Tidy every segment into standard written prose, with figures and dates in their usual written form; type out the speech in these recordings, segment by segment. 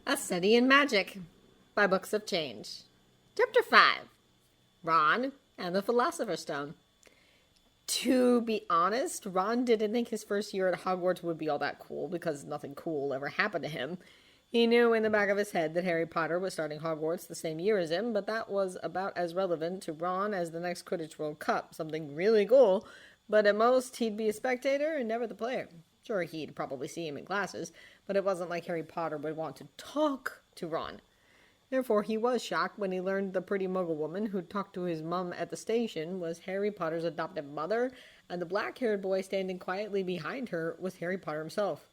A Study in Magic by Books of Change. Chapter 5. Ron and the Philosopher's Stone. To be honest, Ron didn't think his first year at Hogwarts would be all that cool because nothing cool ever happened to him. He knew in the back of his head that Harry Potter was starting Hogwarts the same year as him, but that was about as relevant to Ron as the next Quidditch World Cup, something really cool, but at most he'd be a spectator and never the player. Sure, he'd probably see him in classes, but it wasn't like Harry Potter would want to talk to Ron. Therefore, he was shocked when he learned the pretty muggle woman who talked to his mum at the station was Harry Potter's adopted mother, and the black-haired boy standing quietly behind her was Harry Potter himself.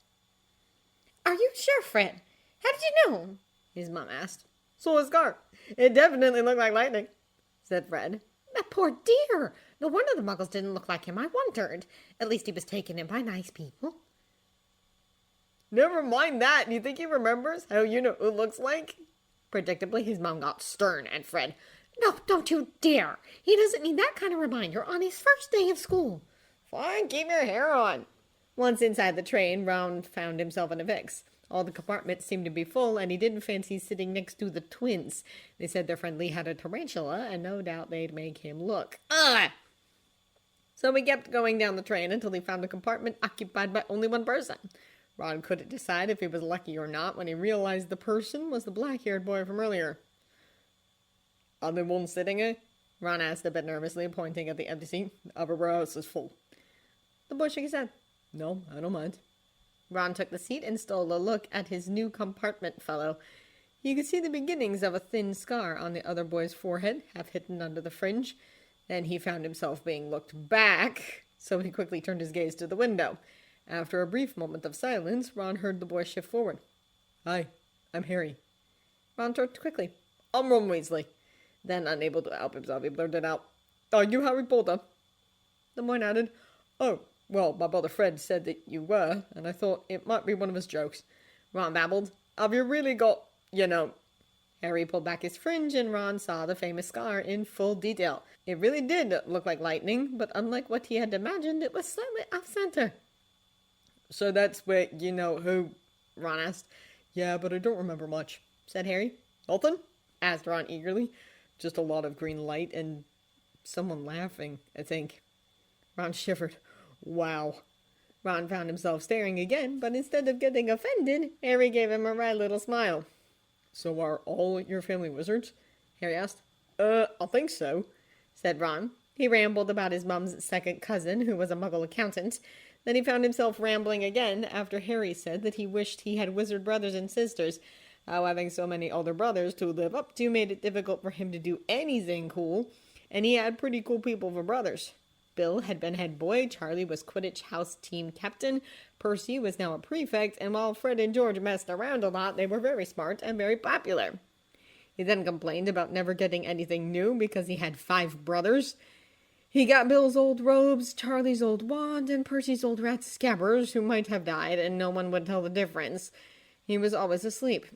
"Are you sure, Fred? How did you know?" his mum asked. "So was Scar. It definitely looked like lightning," said Fred. "That poor dear! No wonder the muggles didn't look like him, I wondered. At least he was taken in by nice people." "Never mind that. Do you think he remembers how you know who it looks like?" Predictably, his mom got stern at Fred. "No, don't you dare! He doesn't need that kind of reminder on his first day of school." "Fine, keep your hair on." Once inside the train, Ron found himself in a fix. All the compartments seemed to be full, and he didn't fancy sitting next to the twins. They said their friend Lee had a tarantula, and no doubt they'd make him look. Ugh! So he kept going down the train until he found a compartment occupied by only one person. Ron couldn't decide if he was lucky or not when he realized the person was the black-haired boy from earlier. "Are they one sitting, eh?" Ron asked a bit nervously, pointing at the empty seat. "Everywhere else is full." The boy shook his head. "No, I don't mind." Ron took the seat and stole a look at his new compartment fellow. You could see the beginnings of a thin scar on the other boy's forehead, half hidden under the fringe. Then he found himself being looked back, so he quickly turned his gaze to the window. After a brief moment of silence, Ron heard the boy shift forward. "Hi, I'm Harry." Ron turned quickly. "I'm Ron Weasley." Then, unable to help himself, he blurted out, "Are you Harry Potter?" The boy nodded. "Oh, well, my brother Fred said that you were, and I thought it might be one of his jokes." Ron babbled. "Have you really got, Harry pulled back his fringe, and Ron saw the famous scar in full detail. It really did look like lightning, but unlike what he had imagined, it was slightly off-center. "So that's where you know who?" Ron asked. "Yeah, but I don't remember much," said Harry. "Nothing?" asked Ron eagerly. "Just a lot of green light and someone laughing, I think." Ron shivered. "Wow." Ron found himself staring again, but instead of getting offended, Harry gave him a wry little smile. "So are all your family wizards?" Harry asked. I think so," said Ron. He rambled about his mum's second cousin, who was a muggle accountant. Then he found himself rambling again after Harry said that he wished he had wizard brothers and sisters. How having so many older brothers to live up to made it difficult for him to do anything cool, and he had pretty cool people for brothers. Bill had been head boy, Charlie was Quidditch house team captain, Percy was now a prefect, and while Fred and George messed around a lot, they were very smart and very popular. He then complained about never getting anything new because he had 5 brothers. He got Bill's old robes, Charlie's old wand, and Percy's old rat Scabbers, who might have died, and no one would tell the difference. He was always asleep.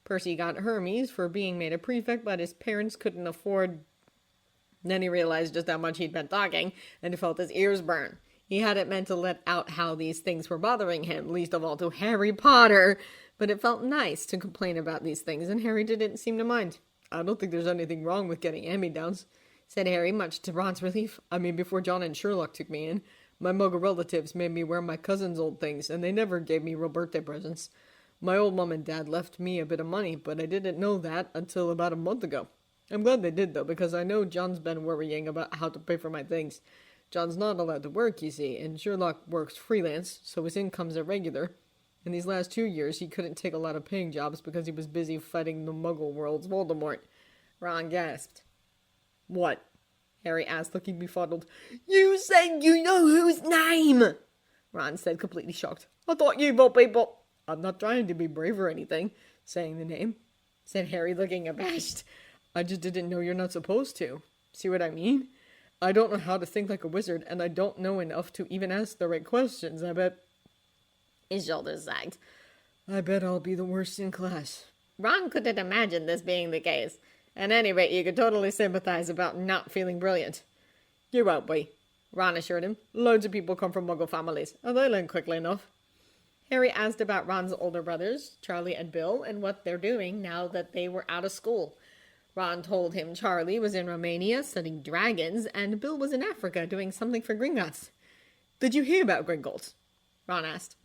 Percy got Hermes for being made a prefect, but his parents couldn't afford. Then he realized just how much he'd been talking, and felt his ears burn. He hadn't meant to let out how these things were bothering him, least of all to Harry Potter, but it felt nice to complain about these things, and Harry didn't seem to mind. "I don't think there's anything wrong with getting hand-me-downs," said Harry, much to Ron's relief. "I mean, before John and Sherlock took me in, my muggle relatives made me wear my cousin's old things, and they never gave me real birthday presents. My old mom and dad left me a bit of money, but I didn't know that until about a month ago. I'm glad they did, though, because I know John's been worrying about how to pay for my things. John's not allowed to work, you see, and Sherlock works freelance, so his income's irregular. In these last 2 years, he couldn't take a lot of paying jobs because he was busy fighting the Muggle world's Voldemort." Ron gasped. "What?" Harry asked, looking befuddled. "You said you know whose name!" Ron said, completely shocked. "I thought you were people—" "I'm not trying to be brave or anything, saying the name," said Harry, looking abashed. "I just didn't know you're not supposed to. See what I mean? I don't know how to think like a wizard, and I don't know enough to even ask the right questions. I bet—" His shoulders sagged. "I bet I'll be the worst in class." Ron couldn't imagine this being the case. At any rate, you could totally sympathize about not feeling brilliant. "You won't be," Ron assured him. "Loads of people come from Muggle families, and they learn quickly enough." Harry asked about Ron's older brothers, Charlie and Bill, and what they're doing now that they were out of school. Ron told him Charlie was in Romania studying dragons, and Bill was in Africa doing something for Gringotts. "Did you hear about Gringotts?" Ron asked.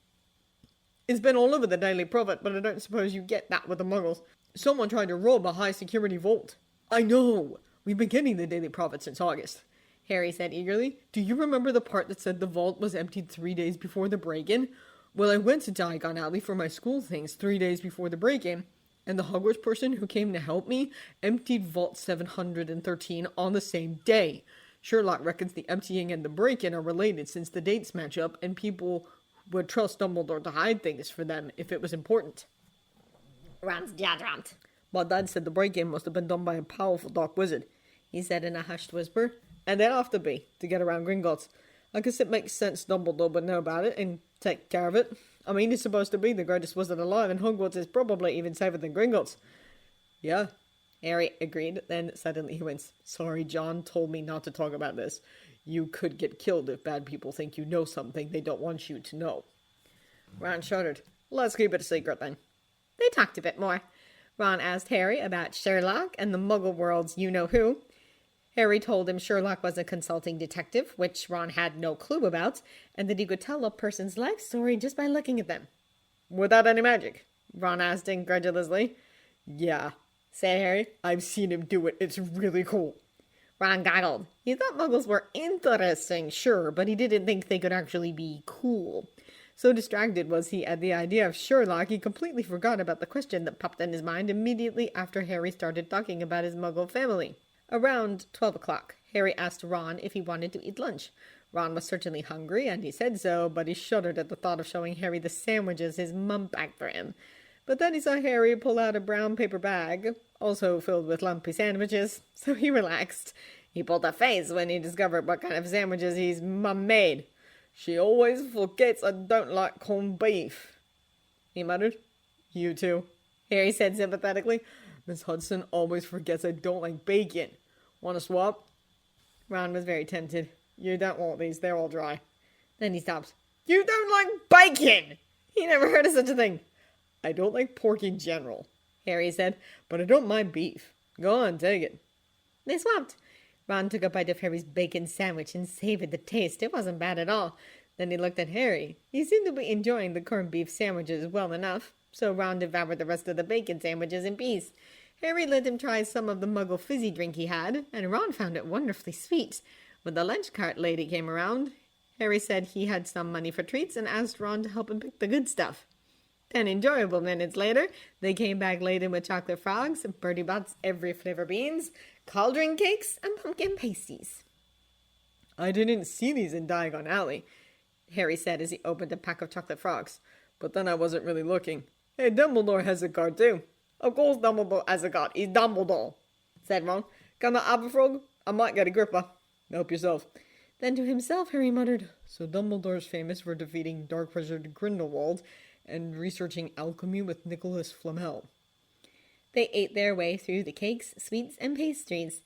"It's been all over the Daily Prophet, but I don't suppose you get that with the Muggles. Someone tried to rob a high-security vault." "I know! We've been getting the Daily Prophet since August," Harry said eagerly. "Do you remember the part that said the vault was emptied 3 days before the break-in? Well, I went to Diagon Alley for my school things 3 days before the break-in, and the Hogwarts person who came to help me emptied Vault 713 on the same day. Sherlock reckons the emptying and the break-in are related since the dates match up, and people would trust Dumbledore to hide things for them if it was important." Ron's jaw dropped. "My dad said the break-in must have been done by a powerful dark wizard," he said in a hushed whisper. "And they'd have to be, to get around Gringotts. I guess it makes sense Dumbledore would know about it and take care of it. I mean, he's supposed to be the greatest wizard alive, and Hogwarts is probably even safer than Gringotts." "Yeah," Harry agreed. Then suddenly he went, "Sorry, John told me not to talk about this. You could get killed if bad people think you know something they don't want you to know." Ron shuddered. "Let's keep it a secret, then." They talked a bit more. Ron asked Harry about Sherlock and the Muggle world's you-know-who. Harry told him Sherlock was a consulting detective, which Ron had no clue about, and that he could tell a person's life story just by looking at them. "Without any magic?" Ron asked incredulously. "Yeah," said Harry. "I've seen him do it. It's really cool." Ron goggled. He thought Muggles were interesting, sure, but he didn't think they could actually be cool. So distracted was he at the idea of Sherlock, he completely forgot about the question that popped in his mind immediately after Harry started talking about his Muggle family. Around 12 o'clock, Harry asked Ron if he wanted to eat lunch. Ron was certainly hungry, and he said so, but he shuddered at the thought of showing Harry the sandwiches his mum packed for him. But then he saw Harry pull out a brown paper bag, also filled with lumpy sandwiches, so he relaxed. He pulled a face when he discovered what kind of sandwiches his mum made. "She always forgets I don't like corned beef," he muttered. "You too," Harry said sympathetically. "Miss Hudson always forgets I don't like bacon. Want to swap?" Ron was very tempted. "You don't want these, they're all dry." Then he stopped. "You don't like bacon!" He never heard of such a thing. "I don't like pork in general," Harry said, "but I don't mind beef. Go on, take it." They swapped. Ron took a bite of Harry's bacon sandwich and savored the taste. It wasn't bad at all. Then he looked at Harry. He seemed to be enjoying the corned beef sandwiches well enough, so Ron devoured the rest of the bacon sandwiches in peace. Harry let him try some of the Muggle fizzy drink he had, and Ron found it wonderfully sweet. When the lunch cart lady came around, Harry said he had some money for treats and asked Ron to help him pick the good stuff. 10 enjoyable minutes later, they came back laden with chocolate frogs, Bertie Bott's every flavor beans, cauldron cakes, and pumpkin pasties. "I didn't see these in Diagon Alley," Harry said as he opened a pack of chocolate frogs. "But then I wasn't really looking. Hey, Dumbledore has a card too." "Of course Dumbledore has a card. He's Dumbledore," said Ron. "Can I have a frog? I might get a gripper." "Help yourself." Then to himself, Harry muttered, "So Dumbledore's famous for defeating Dark Wizard Grindelwald and researching alchemy with Nicholas Flamel." They ate their way through the cakes, sweets, and pastries.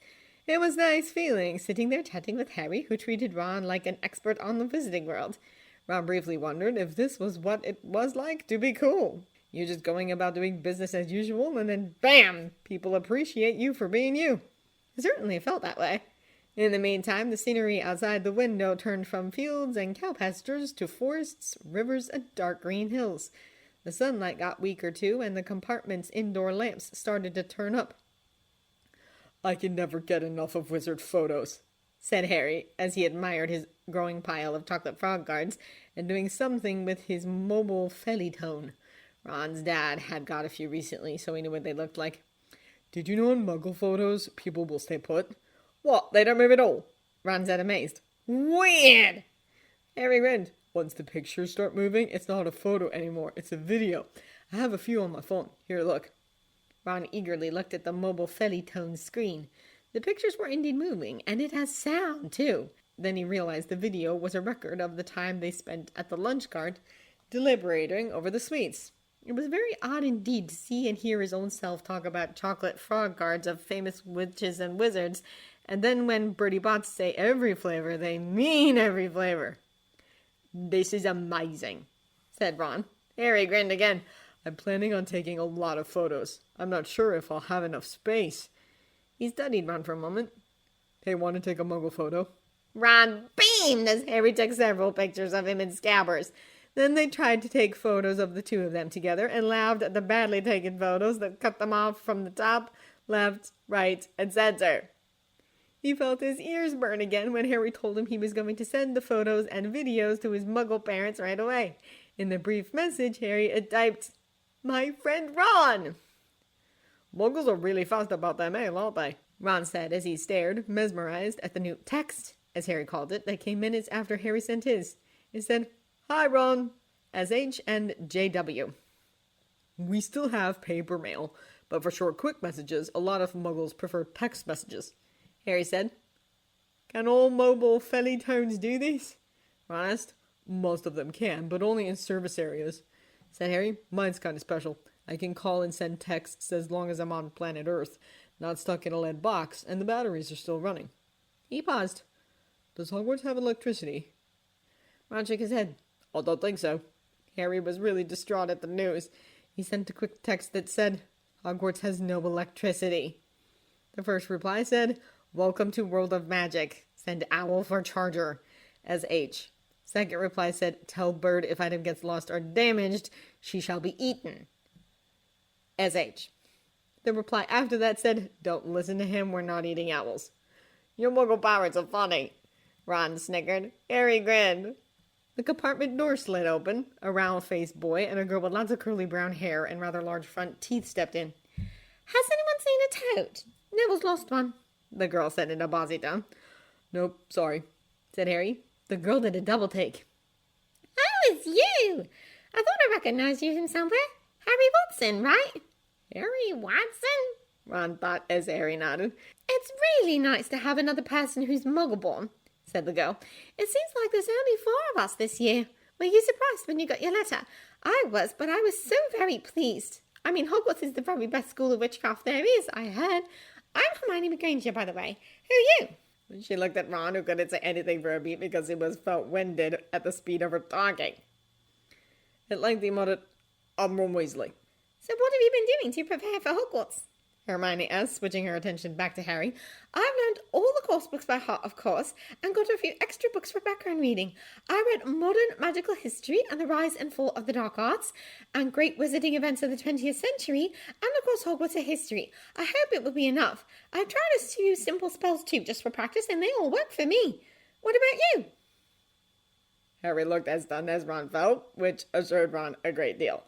It was nice feeling, sitting there chatting with Harry, who treated Ron like an expert on the visiting world. Ron briefly wondered if this was what it was like to be cool. You're just going about doing business as usual, and then bam! People appreciate you for being you. It certainly felt that way. In the meantime, the scenery outside the window turned from fields and cow pastures to forests, rivers, and dark green hills. The sunlight got weaker too, and the compartment's indoor lamps started to turn up. "I can never get enough of wizard photos," said Harry, as he admired his growing pile of chocolate frog cards and doing something with his mobile Feliton. Ron's dad had got a few recently, so he knew what they looked like. "Did you know in Muggle photos, people will stay put?" "What? They don't move at all?" Ron said, amazed. "Weird!" Harry grinned. "Once the pictures start moving, it's not a photo anymore, it's a video. I have a few on my phone. Here, look." Ron eagerly looked at the mobile Feliton screen. The pictures were indeed moving, and it has sound, too. Then he realized the video was a record of the time they spent at the lunch cart, deliberating over the sweets. It was very odd indeed to see and hear his own self talk about chocolate frog cards of famous witches and wizards, and then when Bertie Bott's say every flavor, they mean every flavor. "This is amazing," said Ron. Harry grinned again. I'm planning on taking a lot of photos. I'm not sure if I'll have enough space. He studied Ron for a moment. Hey, want to take a muggle photo? Ron beamed as Harry took several pictures of him in Scabbers. Then they tried to take photos of the two of them together and laughed at the badly taken photos that cut them off from the top, left, right, and center. He felt his ears burn again when Harry told him he was going to send the photos and videos to his muggle parents right away. In the brief message, Harry had typed, "My friend Ron!" Muggles are really fast about their mail, aren't they? Ron said as he stared, mesmerized, at the new text, as Harry called it, that came minutes after Harry sent his. It said, "Hi, Ron, SH and JW. We still have paper mail, but for short, quick messages, a lot of Muggles prefer text messages," Harry said. "Can all mobile Felitones do this?" Ron asked. "Most of them can, but only in service areas," said Harry. "Mine's kind of special. I can call and send texts as long as I'm on planet Earth, not stuck in a lead box, and the batteries are still running." He paused. "Does Hogwarts have electricity?" Ron shook his head. "I don't think so." Harry was really distraught at the news. He sent a quick text that said, "Hogwarts has no electricity." The first reply said, "Welcome to World of Magic. Send owl for charger. SH." Second reply said, "Tell bird if item gets lost or damaged, she shall be eaten. SH." The reply after that said, "Don't listen to him, we're not eating owls." "Your muggle pirates are funny." Ron snickered. Harry grinned. The compartment door slid open. A round-faced boy and a girl with lots of curly brown hair and rather large front teeth stepped in. Has anyone seen a toad? Neville's lost one, the girl said in a bossy tone. "Nope, sorry," said Harry. The girl did a double take. "Oh, it's you! I thought I recognized you from somewhere. Harry Watson, right?" "Harry Watson?" Ron thought as Harry nodded. "It's really nice to have another person who's muggle-born," said the girl. "It seems like there's only 4 of us this year. Were you surprised when you got your letter? I was, but I was so very pleased. I mean, Hogwarts is the very best school of witchcraft there is, I heard. I'm Hermione McGonagall, by the way. Who are you?" She looked at Ron, who couldn't say anything for a beat because he felt winded at the speed of her talking. At length he muttered, "I'm Ron Weasley." "So what have you been doing to prepare for Hogwarts?" Hermione asked, switching her attention back to Harry. "I've learned all the course books by heart, of course, and got a few extra books for background reading. I read Modern Magical History and the Rise and Fall of the Dark Arts, and Great Wizarding Events of the 20th Century, and of course Hogwarts a History. I hope it will be enough. I've tried a few simple spells too, just for practice, and they all work for me. What about you?" Harry looked as stunned as Ron felt, which assured Ron a great deal.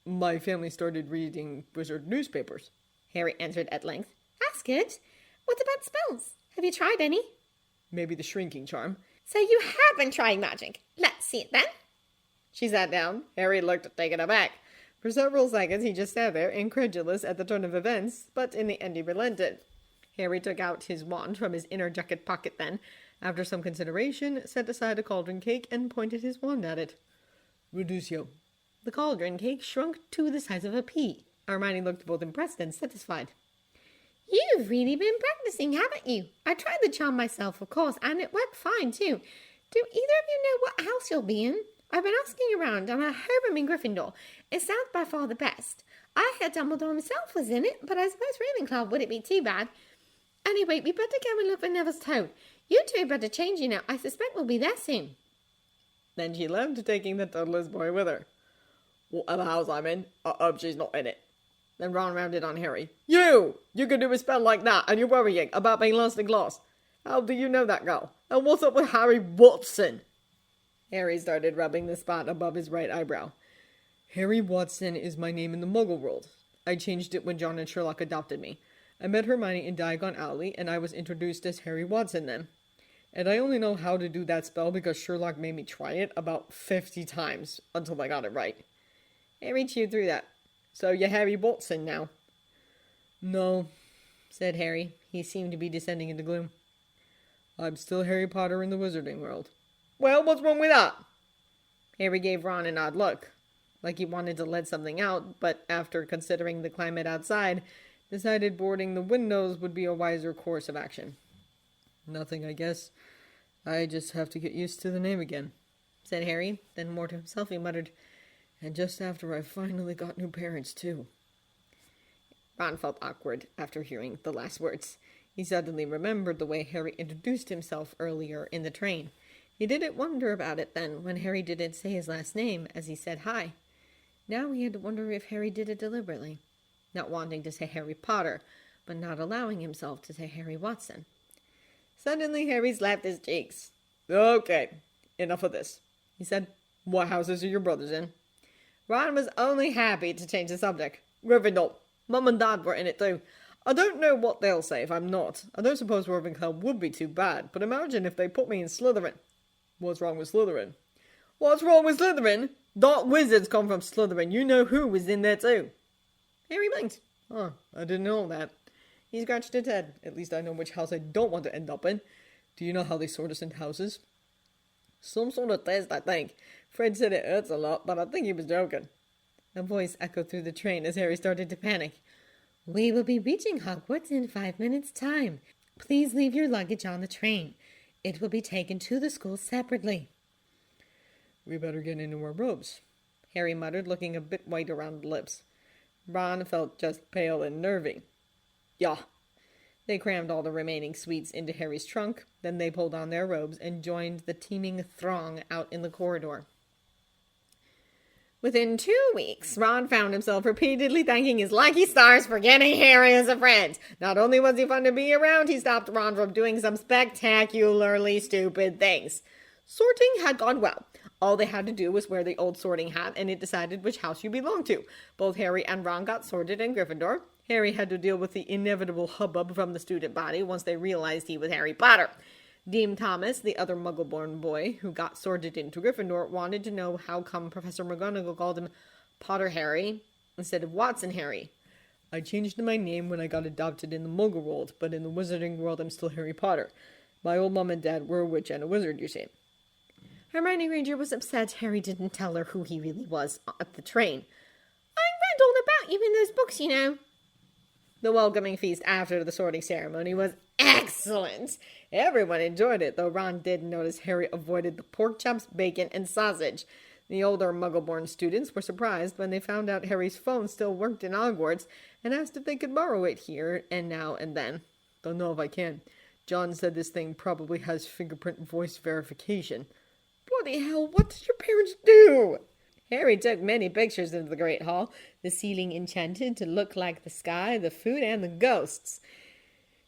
"My family started reading wizard newspapers," Harry answered at length. "That's good. What about spells? Have you tried any?" "Maybe the shrinking charm." "So you have been trying magic. Let's see it then." She sat down. Harry looked taken aback. For several seconds he just sat there, incredulous at the turn of events, but in the end he relented. Harry took out his wand from his inner jacket pocket then, after some consideration, set aside a cauldron cake and pointed his wand at it. "Reducio." The cauldron cake shrunk to the size of a pea. Hermione looked both impressed and satisfied. "You've really been practicing, haven't you? I tried the charm myself, of course, and it worked fine, too. Do either of you know what house you'll be in? I've been asking around, and I hope I'm in Gryffindor. It sounds by far the best. I heard Dumbledore himself was in it, but I suppose Ravenclaw wouldn't be too bad. Anyway, we better go and look for Neville's toad. You two better change, you know. I suspect we'll be there soon." Then she left, taking the toddler's boy with her. "Whatever house I'm in, I hope she's not in it." Then Ron rounded on Harry. You can do a spell like that, and you're worrying about being lost in class. How do you know that girl? And what's up with Harry Watson?" Harry started rubbing the spot above his right eyebrow. "Harry Watson is my name in the Muggle world. I changed it when John and Sherlock adopted me. I met Hermione in Diagon Alley, and I was introduced as Harry Watson then. And I only know how to do that spell because Sherlock made me try it about 50 times until I got it right." Harry chewed through that. "So you're Harry Watson now?" "No," said Harry. He seemed to be descending into gloom. "I'm still Harry Potter in the wizarding world." "Well, what's wrong with that?" Harry gave Ron an odd look, like he wanted to let something out, but after considering the climate outside, decided boarding the windows would be a wiser course of action. "Nothing, I guess. I just have to get used to the name again," said Harry. Then more to himself he muttered, And just after I finally got new parents, too. Ron felt awkward after hearing the last words. He suddenly remembered the way Harry introduced himself earlier in the train. He didn't wonder about it then, when Harry didn't say his last name as he said hi. Now he had to wonder if Harry did it deliberately, not wanting to say Harry Potter, but not allowing himself to say Harry Watson. Suddenly Harry slapped his cheeks. "Okay, enough of this," he said. "What houses are your brothers in?" Ron was only happy to change the subject. "Gryffindor. Mum and Dad were in it too. I don't know what they'll say if I'm not. I don't suppose Ravenclaw would be too bad, but imagine if they put me in Slytherin." "What's wrong with Slytherin?" "What's wrong with Slytherin? Dark wizards come from Slytherin. You know who was in there too." Harry blinked. "Oh, I didn't know that." He scratched his head. "At least I know which house I don't want to end up in. Do you know how they sort us into houses?" "Some sort of test, I think. Fred said it hurts a lot, but I think he was joking." A voice echoed through the train as Harry started to panic. "We will be reaching Hogwarts in 5 minutes' time. Please leave your luggage on the train. It will be taken to the school separately." "We better get into our robes," Harry muttered, looking a bit white around the lips. Ron felt just pale and nervy. "Yeah." They crammed all the remaining sweets into Harry's trunk, then they pulled on their robes and joined the teeming throng out in the corridor. Within 2 weeks, Ron found himself repeatedly thanking his lucky stars for getting Harry as a friend. Not only was he fun to be around, he stopped Ron from doing some spectacularly stupid things. Sorting had gone well. All they had to do was wear the old sorting hat, and it decided which house you belonged to. Both Harry and Ron got sorted in Gryffindor. Harry had to deal with the inevitable hubbub from the student body once they realized he was Harry Potter. Dean Thomas, the other Muggle-born boy who got sorted into Gryffindor, wanted to know how come Professor McGonagall called him Potter Harry instead of Watson Harry. "I changed my name when I got adopted in the Muggle world, but in the Wizarding world I'm still Harry Potter. My old mom and dad were a witch and a wizard, you see." Hermione Granger was upset Harry didn't tell her who he really was at the train. "I read all about you in those books, you know." The welcoming feast after the sorting ceremony was excellent. Everyone enjoyed it, though Ron did notice Harry avoided the pork chops, bacon, and sausage. The older Muggle-born students were surprised when they found out Harry's phone still worked in Hogwarts and asked if they could borrow it here and now and then. "Don't know if I can. John said this thing probably has fingerprint voice verification." "Bloody hell, what did your parents do?" Harry took many pictures of the Great Hall, the ceiling enchanted to look like the sky, the food, and the ghosts.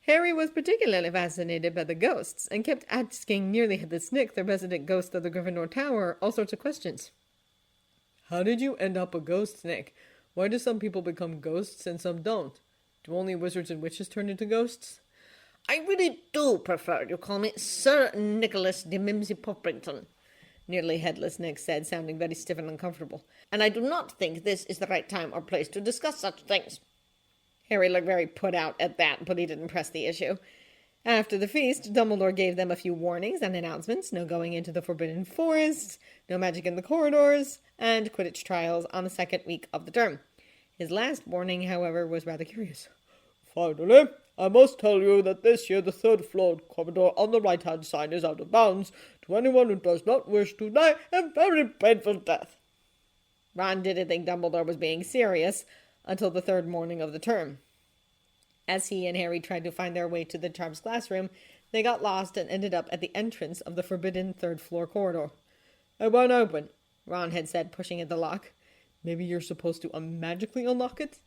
Harry was particularly fascinated by the ghosts, and kept asking nearly the Snick, the resident ghost of the Gryffindor Tower, all sorts of questions. "How did you end up a ghost, Nick? Why do some people become ghosts and some don't? Do only wizards and witches turn into ghosts?" "I really do prefer you call me Sir Nicholas de Mimsy Poppington," Nearly Headless Nick said, sounding very stiff and uncomfortable. "And I do not think this is the right time or place to discuss such things." Harry looked very put out at that, but he didn't press the issue. After the feast, Dumbledore gave them a few warnings and announcements: no going into the Forbidden Forest, no magic in the corridors, and Quidditch trials on the second week of the term. His last warning, however, was rather curious. "Finally, I must tell you that this year the third floor corridor on the right-hand side is out of bounds to anyone who does not wish to die a very painful death." Ron didn't think Dumbledore was being serious until the third morning of the term. As he and Harry tried to find their way to the Charms classroom, they got lost and ended up at the entrance of the forbidden third-floor corridor. "It won't open," Ron had said, pushing at the lock. "Maybe you're supposed to magically unlock it?"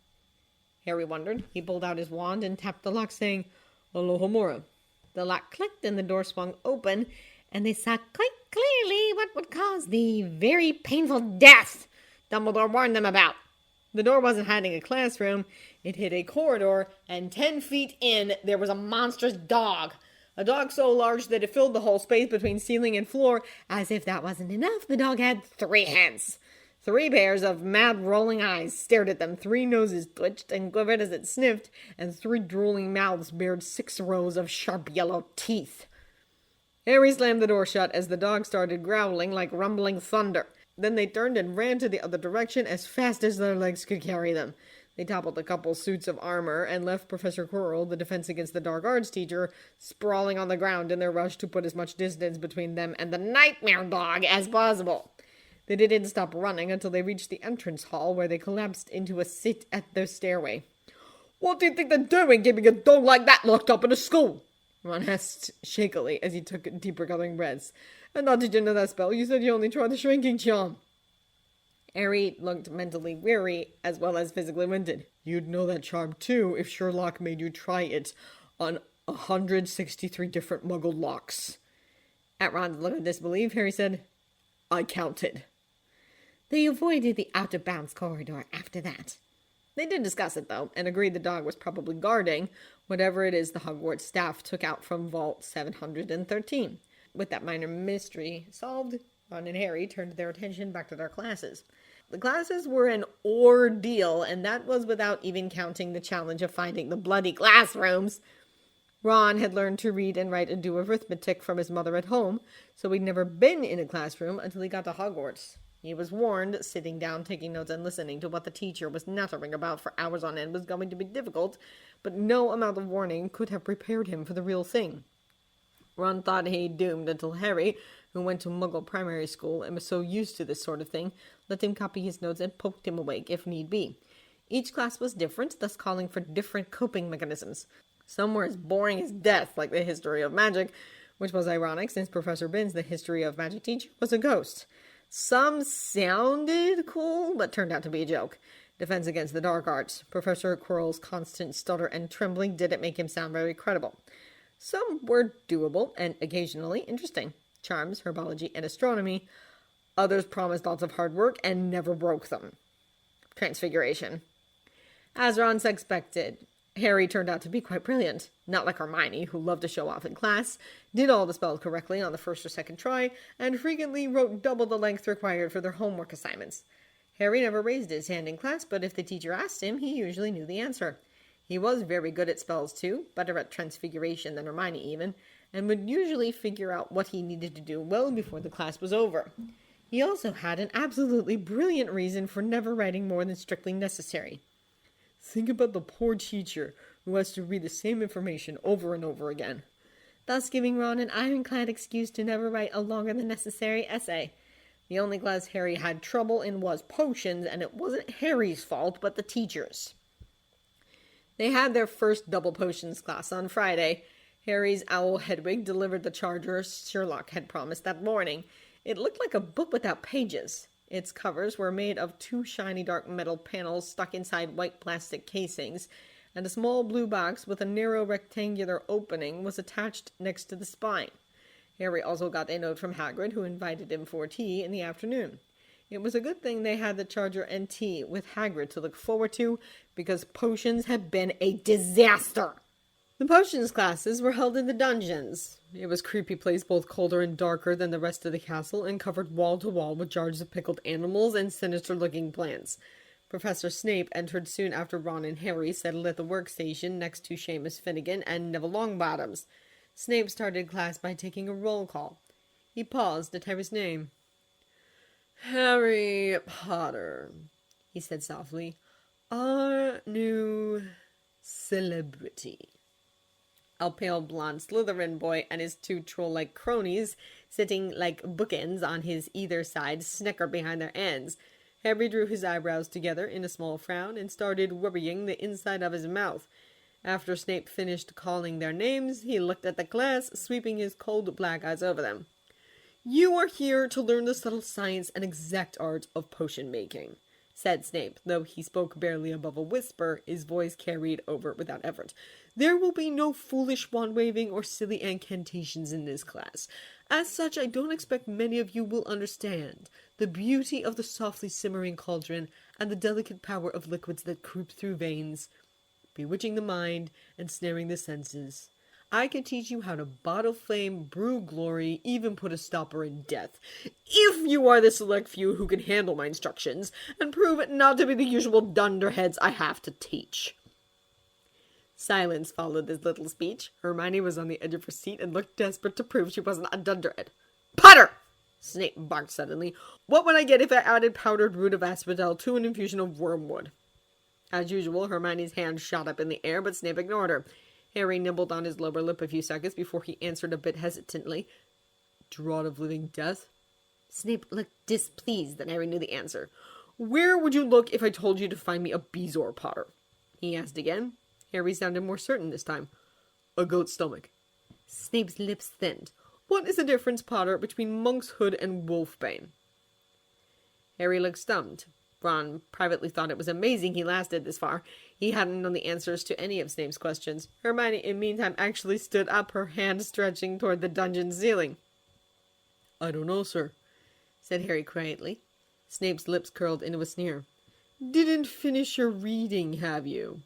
Harry wondered. He pulled out his wand and tapped the lock, saying, "Alohomora." The lock clicked and the door swung open, and they saw quite clearly what would cause the very painful death Dumbledore warned them about. The door wasn't hiding a classroom. It hid a corridor, and 10 feet in, there was a monstrous dog. A dog so large that it filled the whole space between ceiling and floor. As if that wasn't enough, the dog had 3 heads. 3 pairs of mad rolling eyes stared at them, 3 noses twitched and quivered as it sniffed, and 3 drooling mouths bared 6 rows of sharp yellow teeth. Harry slammed the door shut as the dog started growling like rumbling thunder. Then they turned and ran to the other direction as fast as their legs could carry them. They toppled a couple suits of armor and left Professor Quirrell, the Defense Against the Dark Arts teacher, sprawling on the ground in their rush to put as much distance between them and the nightmare dog as possible. They didn't stop running until they reached the entrance hall, where they collapsed into a sit at the stairway. "What do you think they're doing, keeping a dog like that locked up in a school?" Ron asked shakily as he took deeper coloring breaths. "And how did you know that spell? You said you only tried the shrinking charm." Harry looked mentally weary as well as physically winded. "You'd know that charm too if Sherlock made you try it on 163 different Muggle locks." At Ron's look of disbelief, Harry said, "I counted." They avoided the out-of-bounds corridor after that. They did discuss it, though, and agreed the dog was probably guarding whatever it is the Hogwarts staff took out from Vault 713. With that minor mystery solved, Ron and Harry turned their attention back to their classes. The classes were an ordeal, and that was without even counting the challenge of finding the bloody classrooms. Ron had learned to read and write and do arithmetic from his mother at home, so he'd never been in a classroom until he got to Hogwarts. He was warned sitting down, taking notes, and listening to what the teacher was nattering about for hours on end was going to be difficult, but no amount of warning could have prepared him for the real thing. Ron thought he'd doomed until Harry, who went to Muggle primary school and was so used to this sort of thing, let him copy his notes and poked him awake if need be. Each class was different, thus calling for different coping mechanisms. Some were as boring as death, like the history of magic, which was ironic since Professor Binns, the history of magic teacher, was a ghost. Some sounded cool, but turned out to be a joke. Defense against the dark arts. Professor Quirrell's constant stutter and trembling didn't make him sound very credible. Some were doable and occasionally interesting. Charms, herbology, and astronomy. Others promised lots of hard work and never broke them. Transfiguration. As Ron expected, Harry turned out to be quite brilliant. Not like Hermione, who loved to show off in class, did all the spells correctly on the first or second try, and frequently wrote double the length required for their homework assignments. Harry never raised his hand in class, but if the teacher asked him, he usually knew the answer. He was very good at spells too, better at transfiguration than Hermione even, and would usually figure out what he needed to do well before the class was over. He also had an absolutely brilliant reason for never writing more than strictly necessary. Think about the poor teacher who has to read the same information over and over again. Thus giving Ron an ironclad excuse to never write a longer than necessary essay. The only class Harry had trouble in was potions, and it wasn't Harry's fault, but the teacher's. They had their first double potions class on Friday. Harry's owl Hedwig delivered the charger Sherlock had promised that morning. It looked like a book without pages. Its covers were made of two shiny dark metal panels stuck inside white plastic casings, and a small blue box with a narrow rectangular opening was attached next to the spine. Harry also got a note from Hagrid, who invited him for tea in the afternoon. It was a good thing they had the charger and tea with Hagrid to look forward to, because potions had been a disaster. The potions classes were held in the dungeons. It was a creepy place, both colder and darker than the rest of the castle, and covered wall to wall with jars of pickled animals and sinister-looking plants. Professor Snape entered soon after Ron and Harry settled at the workstation next to Seamus Finnegan and Neville Longbottoms. Snape started class by taking a roll call. He paused at Harry's name. "Harry Potter," he said softly, "our new celebrity." A pale blonde Slytherin boy and his two troll-like cronies, sitting like bookends on his either side, snickered behind their ends. Harry drew his eyebrows together in a small frown and started worrying the inside of his mouth. After Snape finished calling their names, he looked at the class, sweeping his cold black eyes over them. "You are here to learn the subtle science and exact art of potion making," said Snape. Though he spoke barely above a whisper, his voice carried over without effort. "There will be no foolish wand-waving or silly incantations in this class. As such, I don't expect many of you will understand the beauty of the softly simmering cauldron and the delicate power of liquids that creep through veins, bewitching the mind and snaring the senses. I can teach you how to bottle flame, brew glory, even put a stopper in death, if you are the select few who can handle my instructions, and prove it not to be the usual dunderheads I have to teach." Silence followed this little speech. Hermione was on the edge of her seat and looked desperate to prove she wasn't a dunderhead. "Potter!" Snape barked suddenly. "What would I get if I added powdered root of asphodel to an infusion of wormwood?" As usual, Hermione's hand shot up in the air, but Snape ignored her. Harry nibbled on his lower lip a few seconds before he answered a bit hesitantly. "Draught of living death? Snape looked displeased that Harry knew the answer. "Where would you look if I told you to find me a bezoar, Potter?" he asked again. Harry sounded more certain this time. "A goat's stomach." Snape's lips thinned. "What is the difference, Potter, between monk's hood and wolfbane?" Harry looked stumped. Ron privately thought it was amazing he lasted this far. He hadn't known the answers to any of Snape's questions. Hermione, in the meantime, actually stood up, her hand stretching toward the dungeon ceiling. "I don't know, sir," said Harry quietly. Snape's lips curled into a sneer. "Didn't finish your reading, have you?"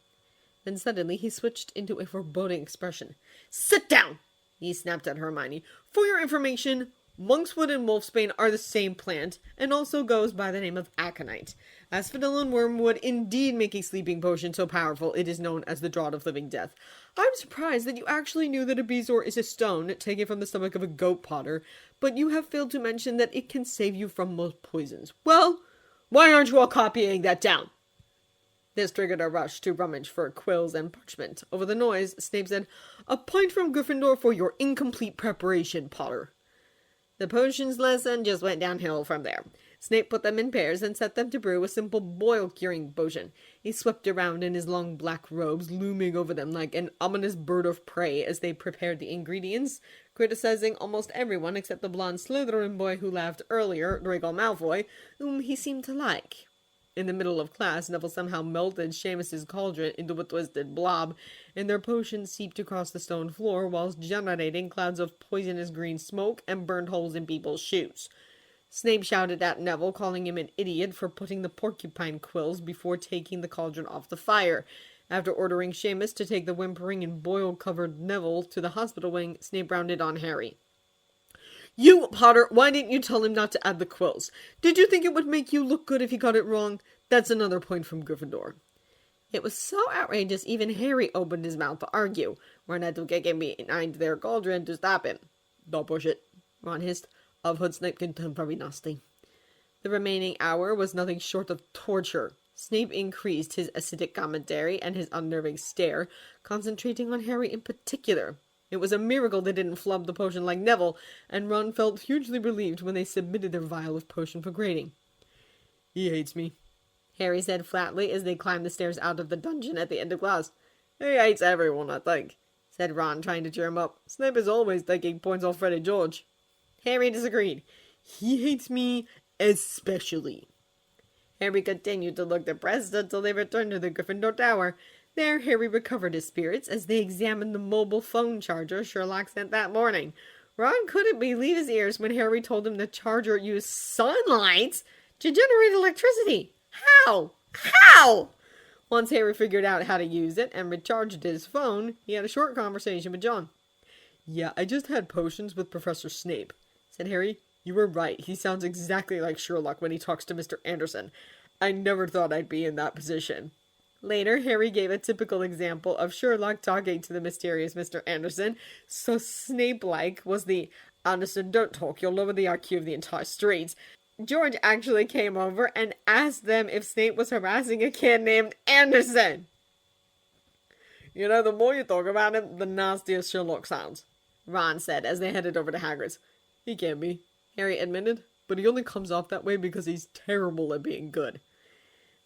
Then suddenly he switched into a foreboding expression. "Sit down!" he snapped at Hermione. "For your information, monkswood and wolfsbane are the same plant, and also goes by the name of aconite. Asphodel and wormwood indeed make a sleeping potion so powerful it is known as the Draught of Living Death. I'm surprised that you actually knew that a bezoar is a stone taken from the stomach of a goat, Potter, but you have failed to mention that it can save you from most poisons. Well, why aren't you all copying that down?" This triggered a rush to rummage for quills and parchment. Over the noise, Snape said, "A point from Gryffindor for your incomplete preparation, Potter." The potions lesson just went downhill from there. Snape put them in pairs and set them to brew a simple boil-curing potion. He swept around in his long black robes, looming over them like an ominous bird of prey as they prepared the ingredients, criticizing almost everyone except the blonde Slytherin boy who laughed earlier, Draco Malfoy, whom he seemed to like. In the middle of class, Neville somehow melted Seamus's cauldron into a twisted blob, and their potions seeped across the stone floor whilst generating clouds of poisonous green smoke and burned holes in people's shoes. Snape shouted at Neville, calling him an idiot for putting the porcupine quills before taking the cauldron off the fire. After ordering Seamus to take the whimpering and boil-covered Neville to the hospital wing, Snape rounded on Harry. "You, Potter, why didn't you tell him not to add the quills? Did you think it would make you look good if he got it wrong? That's another point from Gryffindor." It was so outrageous even Harry opened his mouth to argue. Ron had to get him behind their cauldron to stop him. "Don't push it," Ron hissed. "I've heard Snape can turn very nasty." The remaining hour was nothing short of torture. Snape increased his acidic commentary and his unnerving stare, concentrating on Harry in particular. It was a miracle they didn't flub the potion like Neville, and Ron felt hugely relieved when they submitted their vial of potion for grading. "He hates me," Harry said flatly as they climbed the stairs out of the dungeon at the end of class. "He hates everyone, I think," said Ron, trying to cheer him up. "Snape is always taking points off Fred and George." Harry disagreed. "He hates me especially." Harry continued to look depressed until they returned to the Gryffindor Tower. There, Harry recovered his spirits as they examined the mobile phone charger Sherlock sent that morning. Ron couldn't believe his ears when Harry told him the charger used sunlight to generate electricity. How? How? Once Harry figured out how to use it and recharged his phone, he had a short conversation with John. "Yeah, I just had potions with Professor Snape," said Harry. "You were right. He sounds exactly like Sherlock when he talks to Mr. Anderson. I never thought I'd be in that position." Later, Harry gave a typical example of Sherlock talking to the mysterious Mr. Anderson. So Snape-like was the "Anderson, don't talk, you'll lower the IQ of the entire street." George actually came over and asked them if Snape was harassing a kid named Anderson. "You know, the more you talk about him, the nastier Sherlock sounds," Ron said as they headed over to Hagrid's. "He can be," Harry admitted, "but he only comes off that way because he's terrible at being good."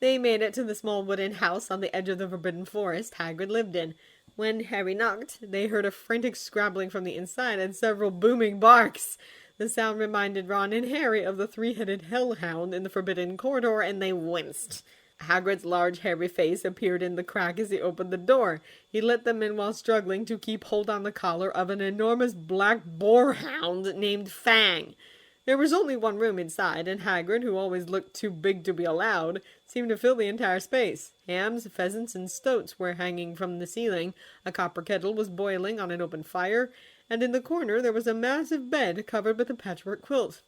They made it to the small wooden house on the edge of the Forbidden Forest Hagrid lived in. When Harry knocked, they heard a frantic scrabbling from the inside and several booming barks. The sound reminded Ron and Harry of the three-headed hellhound in the Forbidden Corridor, and they winced. Hagrid's large, hairy face appeared in the crack as he opened the door. He let them in while struggling to keep hold on the collar of an enormous black boarhound named Fang. There was only one room inside, and Hagrid, who always looked too big to be allowed, seemed to fill the entire space. Hams, pheasants, and stoats were hanging from the ceiling, a copper kettle was boiling on an open fire, and in the corner there was a massive bed covered with a patchwork quilt.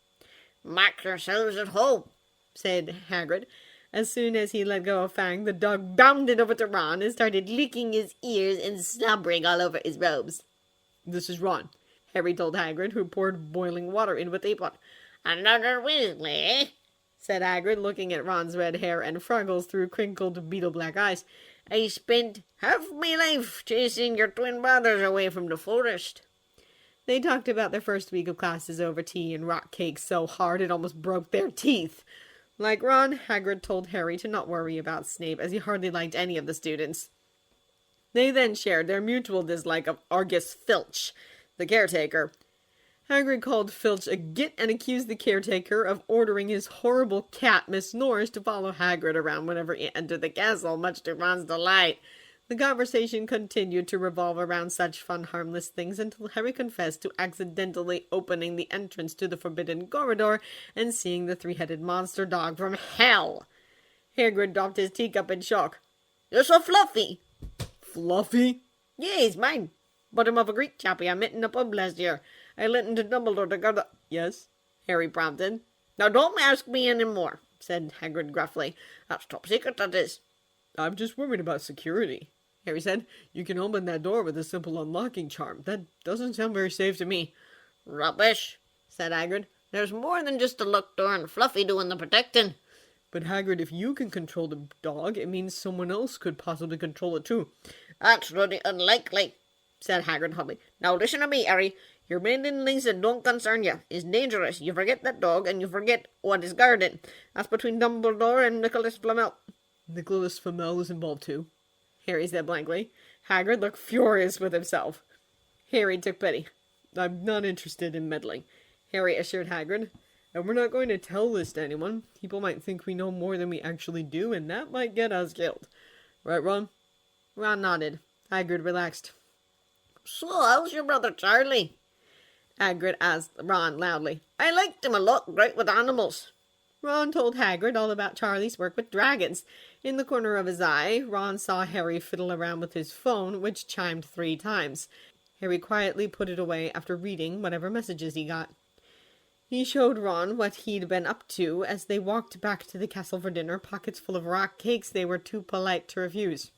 "Make yourselves at home," said Hagrid. As soon as he let go of Fang, the dog bounded over to Ron and started licking his ears and slobbering all over his robes. "This is Ron," Harry told Hagrid, who poured boiling water into a teapot. "Another Weasley," said Hagrid, looking at Ron's red hair and freckles through crinkled beetle-black eyes. "I spent half my life chasing your twin brothers away from the forest." They talked about their first week of classes over tea and rock cakes so hard it almost broke their teeth. Like Ron, Hagrid told Harry to not worry about Snape, as he hardly liked any of the students. They then shared their mutual dislike of Argus Filch, the caretaker. Hagrid called Filch a git and accused the caretaker of ordering his horrible cat, Miss Norris, to follow Hagrid around whenever he entered the castle, much to Ron's delight. The conversation continued to revolve around such fun, harmless things until Harry confessed to accidentally opening the entrance to the forbidden corridor and seeing the three-headed monster dog from hell. Hagrid dropped his teacup in shock. "You're so fluffy." "Fluffy?" "Yeah, he's mine. Bottom of a Greek chappie I met in a pub last year. I lent him to Dumbledore to guard the—" "Yes?" Harry prompted. "Now don't ask me any more," said Hagrid gruffly. "That's top secret, that is." "I'm just worried about security," Harry said. "You can open that door with a simple unlocking charm. That doesn't sound very safe to me." "Rubbish," said Hagrid. "There's more than just a locked door and Fluffy doing the protecting." "But Hagrid, if you can control the dog, it means someone else could possibly control it too." "That's really unlikely," said Hagrid hotly. "Now listen to me, Harry. Your meddlings that don't concern you is dangerous. You forget that dog, and you forget what is guarded. That's between Dumbledore and Nicholas Flamel." "Nicholas Flamel is involved too," Harry said blankly. Hagrid looked furious with himself. Harry took pity. "I'm not interested in meddling," Harry assured Hagrid. "And we're not going to tell this to anyone. People might think we know more than we actually do, and that might get us killed. Right, Ron?" Ron nodded. Hagrid relaxed. "So, how's your brother Charlie?" Hagrid asked Ron loudly. "I liked him a lot, great with animals." Ron told Hagrid all about Charlie's work with dragons. In the corner of his eye, Ron saw Harry fiddle around with his phone, which chimed 3 times. Harry quietly put it away after reading whatever messages he got. He showed Ron what he'd been up to as they walked back to the castle for dinner, pockets full of rock cakes they were too polite to refuse.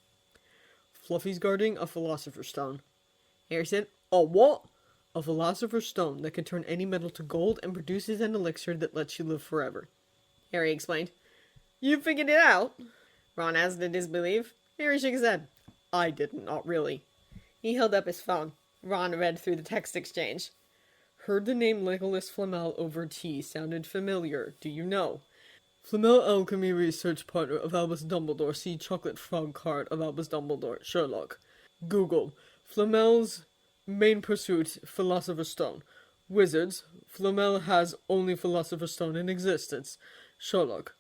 "Fluffy's guarding a philosopher's stone," Harry said. "A what?" "A philosopher's stone that can turn any metal to gold and produces an elixir that lets you live forever," Harry explained. "You figured it out?" Ron asked in disbelief. Harry shook his head. "I didn't, not really." He held up his phone. Ron read through the text exchange. "Heard the name Nicholas Flamel over tea. Sounded familiar. Do you know? Flamel Alchemy Research Partner of Albus Dumbledore. See Chocolate Frog card of Albus Dumbledore. Sherlock. Google. Flamel's main pursuit, Philosopher's Stone. Wizards. Flamel has only Philosopher's Stone in existence. Sherlock.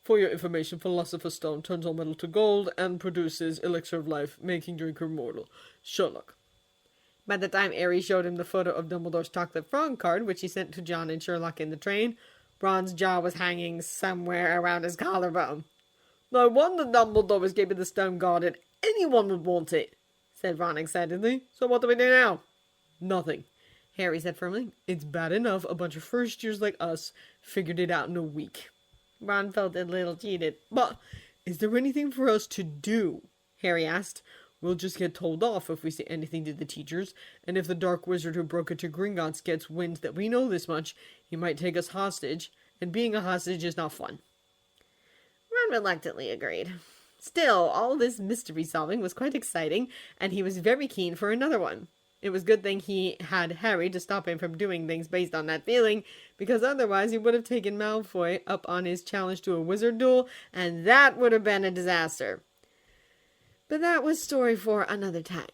For your information, Philosopher's Stone turns all metal to gold and produces Elixir of Life, making drinker immortal. Sherlock." By the time Harry showed him the photo of Dumbledore's chocolate frog card, which he sent to John and Sherlock in the train, Ron's jaw was hanging somewhere around his collarbone. "No wonder Dumbledore was keeping the stone guarded. Anyone would want it," said Ron excitedly. "So what do we do now?" "Nothing," Harry said firmly. "It's bad enough a bunch of first years like us figured it out in a week." Ron felt a little cheated. "But is there anything for us to do?" Harry asked. "We'll just get told off if we say anything to the teachers, and if the dark wizard who broke into Gringotts gets wind that we know this much, he might take us hostage, and being a hostage is not fun." Ron reluctantly agreed. Still, all this mystery solving was quite exciting, and he was very keen for another one. It was a good thing he had Harry to stop him from doing things based on that feeling, because otherwise he would have taken Malfoy up on his challenge to a wizard duel, and that would have been a disaster. But that was story for another time.